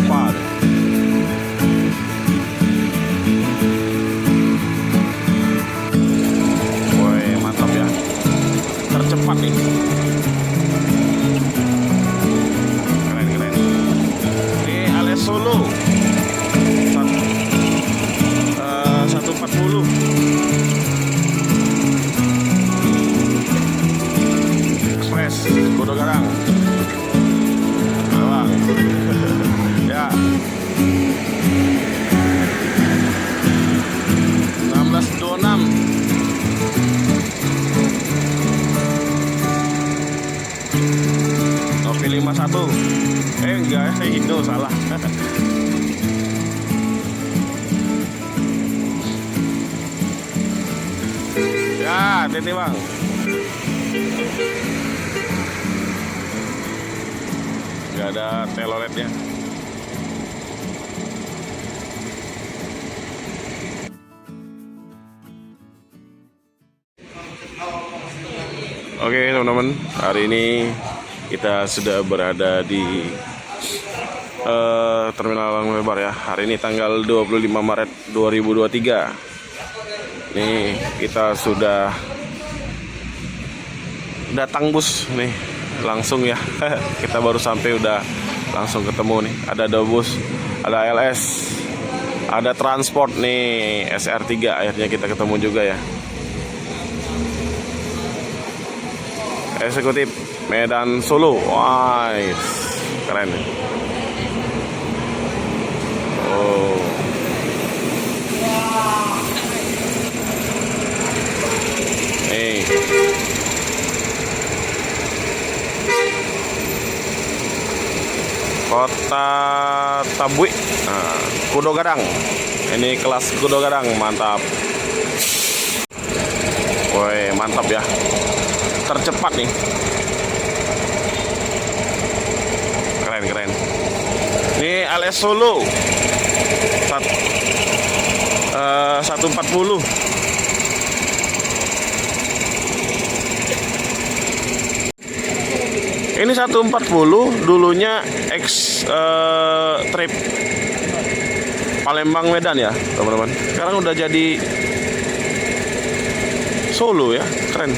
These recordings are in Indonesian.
apa. Woi, mantap ya. Tercepat nih. Keren, keren. Ini alias Solo. 140. Express, Kudo Garang. Bang. Ya. 1626. Novi 51. Enggak, Indo salah. Ya, hati bang. Gak ada teloletnya. Oke teman-teman, hari ini kita sudah berada di Terminal Lang Lebar ya. Hari ini tanggal 25 Maret 2023. Nih kita sudah datang bus nih langsung ya. Kita baru sampai udah langsung ketemu nih. Ada 2 bus, ada LS, ada transport nih SR3. Akhirnya kita ketemu juga ya. Eksekutif Medan Solo. Wah, keren. Oh. Kota Tabui, Kudo Gadang. Ini kelas Kudo Gadang, mantap. Woi, mantap ya. Tercepat nih. Keren, keren. Ini alias Solo. 140. Ini 140 dulunya trip Palembang Medan ya teman-teman. Sekarang udah jadi Solo ya, keren.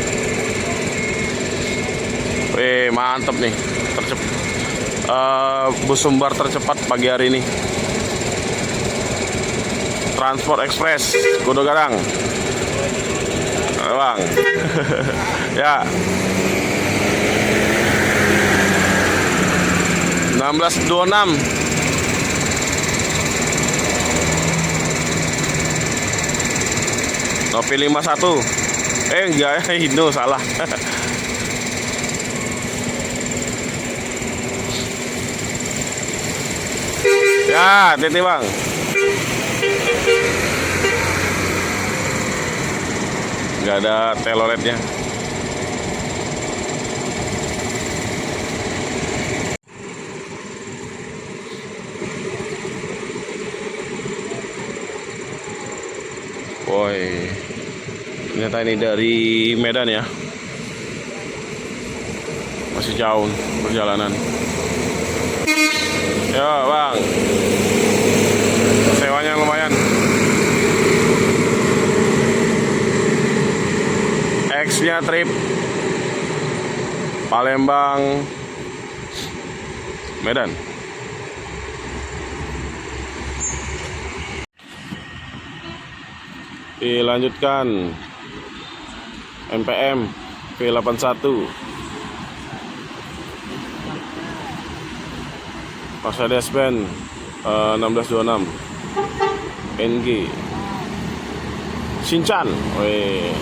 Wih, mantap nih. Bus sumbar tercepat pagi hari ini. Transport Express Kudo Garang. Bang. Ya. 1626. Novi 51. Enggak, Indo salah. Ya, hati bang. Nggak ada teloletnya. Woi, ternyata ini dari Medan ya. Masih jauh perjalanan. Ya bang, sewanya lumayan. X-nya trip Palembang Medan. Dilanjutkan MPM V81 Mercedes-Benz 1626 NG Shinchan. Wih.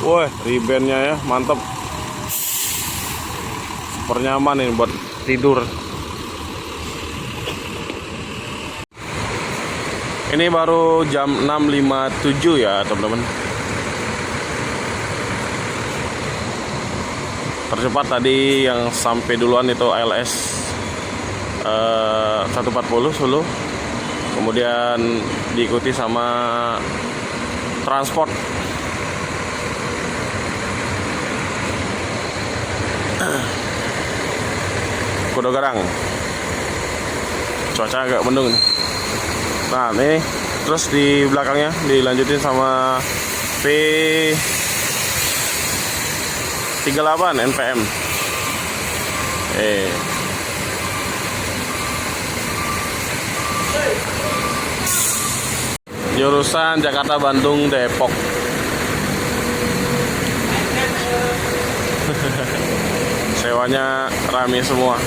Wah, ribennya ya, mantap. Super nyaman ini buat tidur. Ini baru jam 6.57 ya teman-teman. Tercepat tadi yang sampai duluan itu ALS 140 Solo. Kemudian diikuti sama transport Pulau Garang. Cuaca agak mendung nih. Nah ini terus di belakangnya dilanjutin sama V38 NPM. Jurusan Jakarta Bandung Depok. Sewanya rame semua.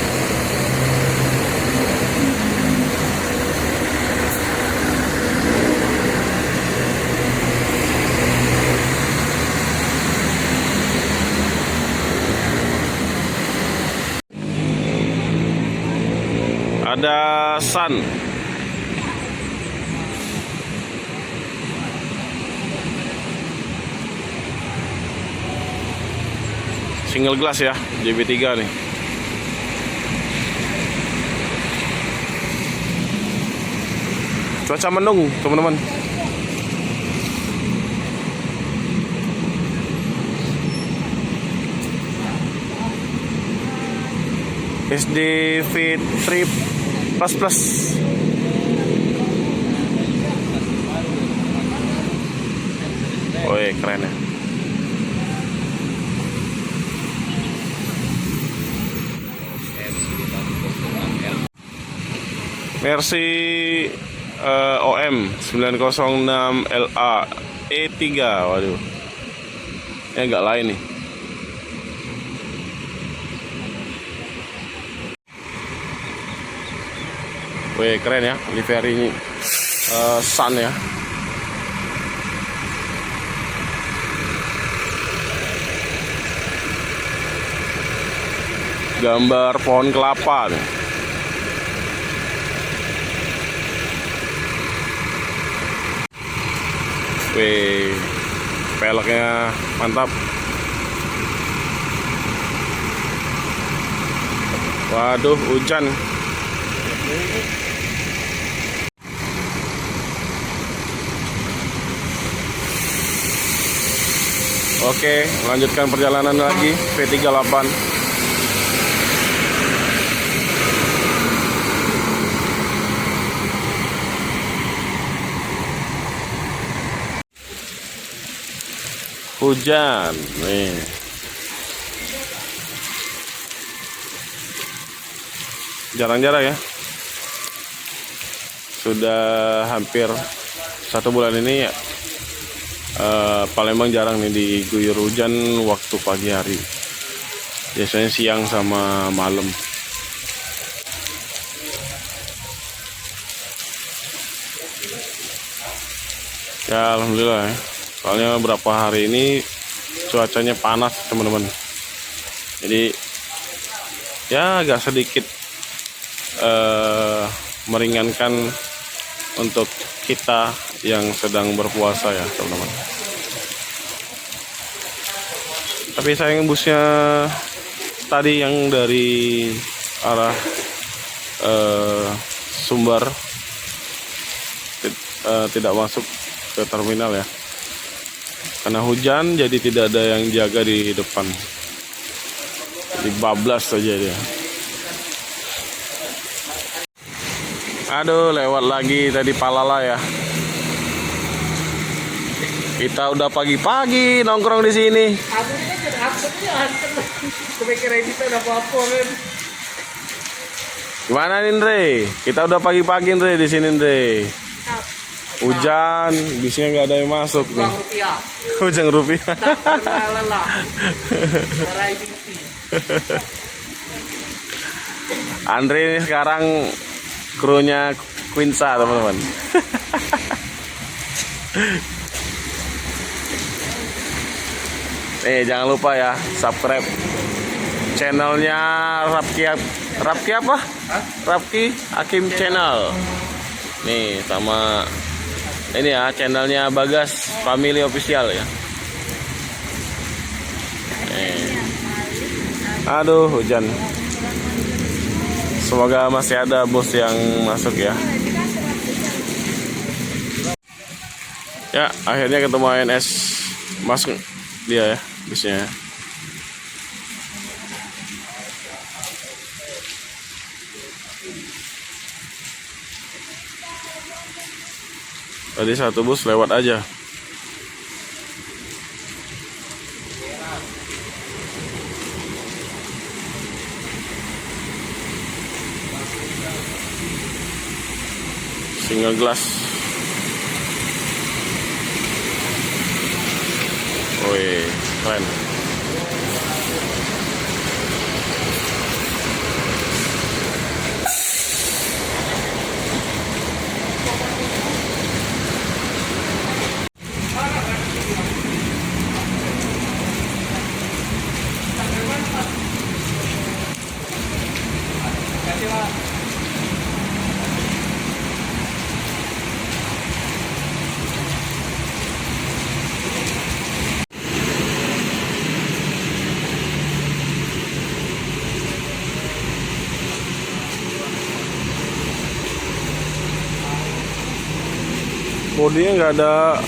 Ada Sun. Single glass ya, JB3 nih. Cuaca mendung, teman-teman. SD Fit Trip Plus. Woi, keren ya. Mercy OM 906 LA E3. Waduh. Ini agak lain nih. Wih, keren ya, livery ini Sun ya. Gambar pohon kelapa nih. Wih, peleknya mantap. Waduh, hujan. Oke, lanjutkan perjalanan lagi V38. Hujan nih. Jarang-jarang ya. Sudah hampir 1 bulan ini ya. Palembang jarang nih diguyur hujan waktu pagi hari. Biasanya siang sama malam. Ya alhamdulillah ya. Soalnya beberapa hari ini cuacanya panas teman-teman. Jadi ya agak sedikit meringankan untuk kita yang sedang berpuasa ya teman-teman. Tapi sayang busnya tadi yang dari arah Sumber tidak masuk ke terminal ya. Karena hujan jadi tidak ada yang jaga di depan. Jadi bablas saja dia. Aduh, lewat lagi tadi Palala ya. Kita udah pagi-pagi nongkrong di sini. Gimana nih, Andre? Kita udah pagi-pagi, Andre, di sini, Andre. Hujan, bisnya nggak ada yang masuk nih. Hujan rupiah. Andre ini sekarang krunya Quinsa, teman-teman. Jangan lupa ya, subscribe channelnya Rapki apa? Rapki Hakim Channel. Nih sama ini ya, channelnya Bagas Family Official ya. Aduh, hujan. Semoga masih ada bus yang masuk ya. Ya, akhirnya ketemu ANS masuk dia ya, busnya. Tadi satu bus lewat aja. Single glass. Wih, keren. Bodinya nggak ada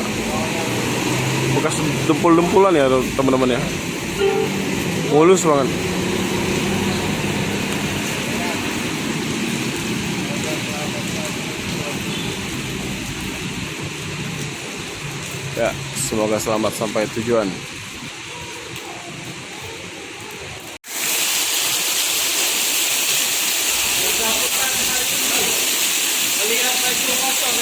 bekas dempul-dempulan ya teman-teman ya, mulus banget. Ya, semoga selamat sampai tujuan. Melihat baju kosong.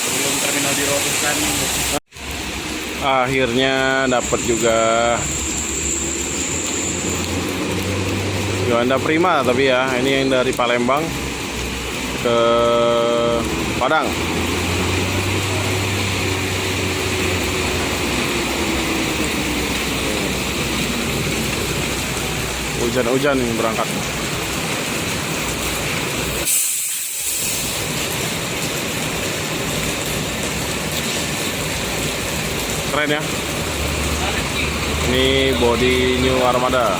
Sebelum terminal dirobohkan. Akhirnya dapat juga Juanda Prima, tapi ya ini yang dari Palembang ke Padang. Hujan-hujan ini berangkat. Keren ya. Ini body New Armada.